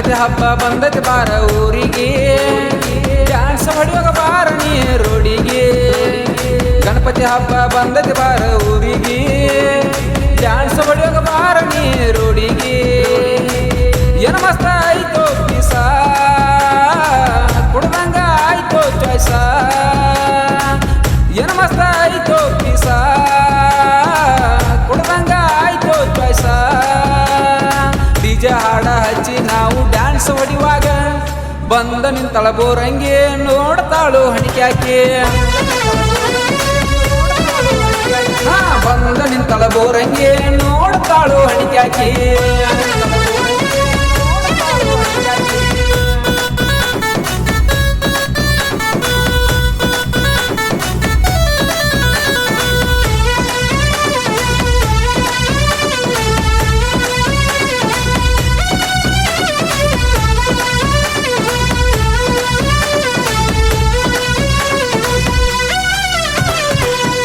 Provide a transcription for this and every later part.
ಗಣಪತಿ ಹಬ್ಬ ಬಂದತಿ ಬಾರ ಊರಿಗೆ ಡ್ಯಾನ್ಸ್ ಹೊಡಿಯೋಗ ಬಾರ ನೀ ರೋಡಿಗೆ ಗಣಪತಿ ಹಬ್ಬ ಬಂದತಿ ಬಾರ ಊರಿಗೆ ಡ್ಯಾನ್ಸ್ ಹೊಡಿಯೋಗ ಬಾರ ನೀ ರೋಡಿಗೆ ಏನು ಮಸ್ತ ಆಯ್ತು ಪೀಸ ಕುಡ್ದಂಗ ಆಯ್ತು ಚಾಯ್ಸ ಏನು ಮಸ್ತ ಆಯ್ತು ಪೀಸ ಕುಡ್ದಂಗ ಆಯ್ತು ಚಾಯ್ಸ ಡಿಜೆ ಹಾಡ ಹಚ್ಚಿ ನಾವು ಡ್ಯಾನ್ಸ್ ಹೊಡಿವಾಗ ಬಂದ ನಿಂತಳ ಬೋರಂಗೆ ನೋಡ್ತಾಳು ಹಣಿಕ್ಯಾಕೆ ಬಂದ ನಿಂತಳ ಬೋರಂಗೆ ನೋಡ್ತಾಳು ಹಣಿಕ್ಯಾಕೆ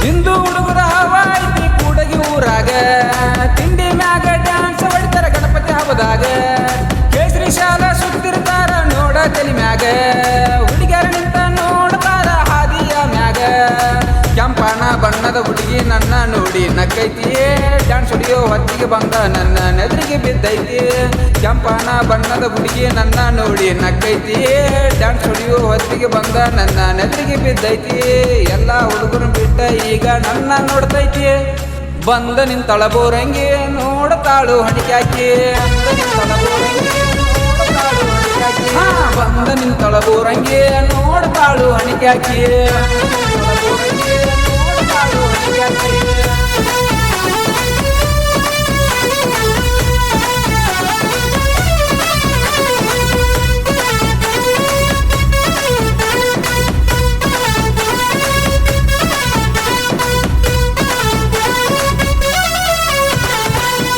ಹಿಂದೂ ಹುಡುಗರ ಹವಾಯ್ತಿ ಕೂಡಗಿ ಊರಾಗ ತಿಂಡಿ ಮ್ಯಾಗ ಡ್ಯಾನ್ಸ್ ಹೊಡಿತಾರ ಗಣಪತಿ ಹಬ್ಬದಾಗ ಕೇಸರಿ ಶಾಲ ಸುತ್ತಿರ್ತಾರ ನೋಡ ತಲಿ ಮ್ಯಾಗ ಹುಡುಗಿಯರ ನಿಂತ ನೋಡ್ತಾರ ಹಾದಿಯ ಮ್ಯಾಗ ಕೆಂಪನ ಬಣ್ಣದ ಹುಡುಗಿ ನನ್ನ ನೋಡಿ ನಕ್ಕೈತಿ ಡ್ಯಾನ್ಸ್ ಹೊಡಿಯೋ ಹೊತ್ತಿಗೆ ಬಂದ ನನ್ನ ನೆದರಿಗೆ ಬಿದ್ದೈತಿ ಕೆಂಪನ ಬಣ್ಣದ ಹುಡುಗಿ ನನ್ನ ನೋಡಿ ನಕ್ಕೈತಿ ಡ್ಯಾನ್ಸ್ ಹೊಡಿಯೋ ಹೊತ್ತಿಗೆ ಬಂದ ನನ್ನ ನೆದರಿಗೆ ಬಿದ್ದೈತಿ ಎಲ್ಲ ಹುಡುಗರು ಬಿಟ್ಟ ಈಗ ನನ್ನ ನೋಡ್ತೈತಿ ಬಂದ ನಿಂತಳ ಬೋರಂಗೆ ನೋಡ್ತಾಳು ಹಣಿಕ್ಯಾಕಿ ಬಂದ ನಿಂತಳ ಬೋರಂಗೆ ನೋಡ್ತಾಳು ಹಣಿಕ್ಯಾಕಿ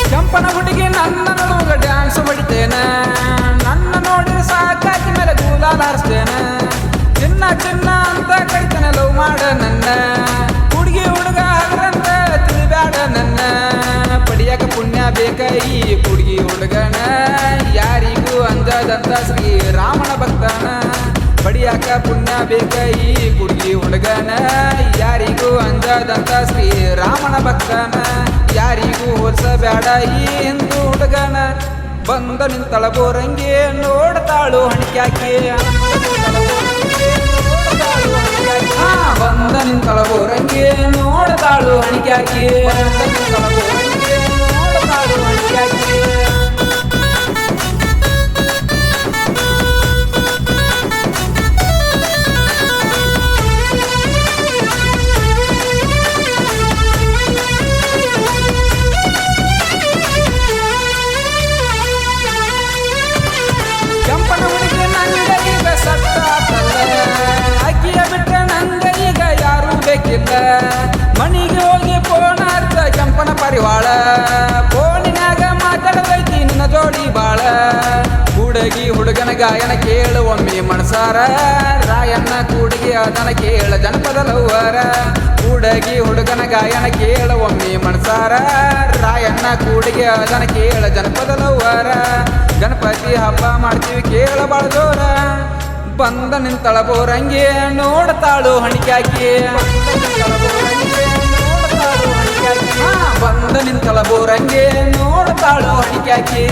ಕೆಂಪನ ಹುಡುಗಿ ನನ್ನ ನೋಗ ಡ್ಯಾನ್ಸ್ ಹೊಡಿತೇನ ನನ್ನ ನೋಡಿ ಸಾಕಾಗಿ ಮೇಲೆ ಗೂಲಾಲ ಹಾರಿಸ್ತೇನೆ ಚಿನ್ನ ಚಿನ್ನ ಅಂತ ಕರಿತೇನೆ ಲವ್ ಮಾಡ ನನ್ನ ಹುಡುಗಿ ಹುಡುಗ ಹಗರಂತ ತಿಳಿಬ್ಯಾಡ ನನ್ನ ಪಡಿಯಕ ಪುಣ್ಯ ಬೇಕ ಈ ಹುಡುಗಿ ಹುಡುಗನ ಯಾರಿಗೂ ಅಂಜದಂತ ಶ್ರೀರಾಮನ ಭಕ್ತನ ಪಡಿಯಾಕ ಪುಣ್ಯ ಬೇಕ ಈ ಹುಡುಗಿ ಹುಡುಗನ ಯಾರಿಗೂ ಅಂಜದಂತ ಶ್ರೀರಾಮನ ಭಕ್ತನ ಯಾರಿಗೂ ಹೋಲಿಸಬೇಡ ಈ ಹಿಂದೂ ಹುಡುಗನ ಬಂದ ನಿಂತಳ ಬೋರಂಗೆ ನೋಡ್ತಾಳು ಹಣಿಕ್ಯಾಕಿ ಬಂದ ನಿಂತಳ ಬೋರಂಗೆ ನೋಡ್ತಾಳು ಹಣಿಕ್ಯಾಕಿ ನೋಡ್ತಾಳು ಹಣಿಕ್ಯಾಕಿ ಅಕ್ಕಿಯ ಬಿಟ್ರೆ ನಂಗ ಈಗ ಯಾರೂ ಬೇಕಿಲ್ಲ ಮನಿಗೆ ಹೋಗಿ ಫೋನ್ ಹಚ್ಚ ಕೆಂಪನ ಪರಿವಾಳ ಫೋನಿನಾಗ ಮಾತಾಡದೈತಿ ನಿನ್ನ ಜೋಡಿ ಬಾಳ ಹುಡುಗಿ ಹುಡುಗನ ಗಾಯನ ಕೇಳು ಒಮ್ಮೆ ಮಣಸಾರ ರಾಯಣ್ಣ ಕೂಡಿಗೆ ಅದನ ಕೇಳ ಜನಪದ ಲವ್ವರ ಹುಡುಗಿ ಹುಡುಗನ ಗಾಯನ ಕೇಳ ಒಮ್ಮೆ ಮಣಸಾರ ರಾಯಣ್ಣ ಕೂಡಿಗೆ ಅದನ ಕೇಳ ಜನಪದ ಲವ್ವರ ಗಣಪತಿ ಹಬ್ಬ ಮಾಡ್ತೀವಿ ಕೇಳ ಬಾಳ ಜೋರ ಬಂದ ನಿಂತಳ ಬೋರಂಗೆ ನೋಡ್ತಾಳು ಹಣಿಕ್ಯಾಕಿ ಬಂದ ನಿಂತಳ ಬೋರಂಗೆ ನೋಡ್ತಾಳು ಹಣಿಕ್ಯಾಕಿ